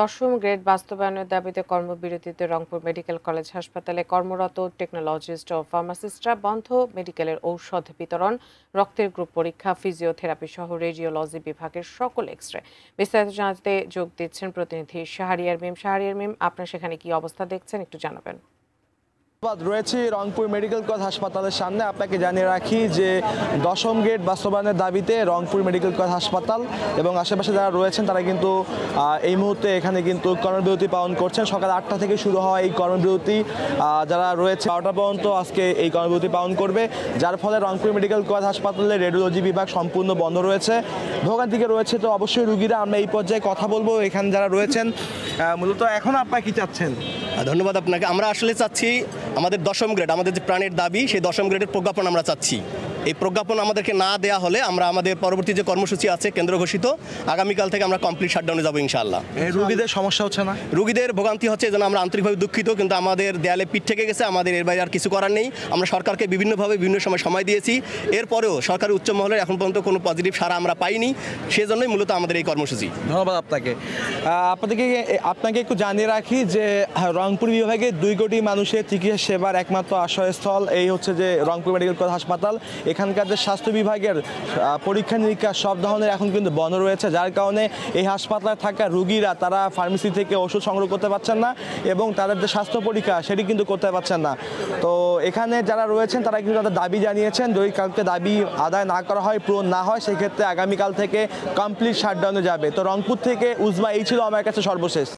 দশম গ্রেড বাস্তবায়নের দাবিতে কর্মবিরতিতে রংপুর মেডিকেল কলেজ হাসপাতালে কর্মরত টেকনোলজিস্ট ও ফার্মাসিস্টরা বন্ধ। মেডিকেলের ঔষধ বিতরণ, রক্তের গ্রুপ পরীক্ষা, ফিজিওথেরাপি সহ রেডিওলজি বিভাগের সকল এক্স-রে। বিস্তারিত জানাতে যোগ দিচ্ছেন প্রতিনিধি শাহরিয়ার মিম। শাহরিয়ার মিম, আপনার সেখানে কি অবস্থা দেখছেন একটু জানাবেন। রয়েছে রংপুর মেডিকেল কলেজ হাসপাতালের সামনে। আপনাকে জানিয়ে রাখি যে দশম গ্রেড বাস্তবায়নের দাবিতে রংপুর মেডিকেল কলেজ হাসপাতাল এবং আশেপাশে যারা রয়েছেন তারা কিন্তু এই মুহূর্তে এখানে কিন্তু কর্মবিরতি পালন করছেন। সকাল 8টা থেকে শুরু হওয়া এই কর্মবিরতি যারা রয়েছে 12টা পর্যন্ত আজকে এই কর্মবিরতি পালন করবে, যার ফলে রংপুর মেডিকেল কলেজ হাসপাতালের রেডিওলজি বিভাগ সম্পূর্ণ বন্ধ রয়েছে। ভোগান্তিকে রয়েছে তো অবশ্যই রুগীরা। আমরা এই পর্যায়ে কথা বলবো এখানে যারা রয়েছেন। মূলত এখন আপনারা কি চাচ্ছেন? ধন্যবাদ আপনাকে। আমরা আসলে চাচ্ছি আমাদের দশম গ্রেড, আমাদের যে প্রাণের দাবি, সেই দশম গ্রেডের প্রজ্ঞাপন আমরা চাচ্ছি। এই প্রজ্ঞাপন আমাদেরকে না দেওয়া হলে আমরা আমাদের পরবর্তী যে কর্মসূচি আছে কেন্দ্র ঘোষিত, আগামীকাল থেকে আমরা কমপ্লিট শাটডাউনে যাবো ইনশাআল্লাহ। রুগীদের সমস্যা হচ্ছে না? রুগীদের ভোগান্তি হচ্ছে, যেন আমরা আন্তরিকভাবে দুঃখিত, কিন্তু আমাদের দেয়ালে পিঠ থেকে গেছে, আমাদের এর বাইরে আর কিছু করার নেই। আমরা সরকারকে বিভিন্নভাবে বিভিন্ন সময় দিয়েছি, এরপরেও সরকারের উচ্চ মহলের এখন পর্যন্ত কোনো পজিটিভ সাড়া আমরা পাইনি। সেজন্যই মূলত আমাদের এই কর্মসূচি। ধন্যবাদ আপনাকে। আপনাকে একটু জানিয়ে রাখি যে রংপুর বিভাগে 2 কোটি মানুষের চিকিৎসা সেবার একমাত্র আশ্রয়স্থল এই হচ্ছে যে রংপুর মেডিকেল কলেজ হাসপাতাল। এখানকার যে স্বাস্থ্য বিভাগের পরীক্ষা নিরীক্ষা সব ধরনের এখন কিন্তু বন্ধ রয়েছে, যার কারণে এই হাসপাতালে থাকা রুগীরা তারা ফার্মেসি থেকে ওষুধ সংগ্রহ করতে পারছেন না এবং তাদের যে স্বাস্থ্য পরীক্ষা সেটি কিন্তু করতে পারছেন না। তো এখানে যারা রয়েছেন তারা কিন্তু তাদের দাবি জানিয়েছেন, যদি কালকে দাবি আদায় না করা হয়, পূরণ না হয়, সেক্ষেত্রে আগামীকাল থেকে কমপ্লিট শাটডাউনে যাবে। তো রংপুর থেকে উজমা, এই ছিল আমার কাছে সর্বশেষ।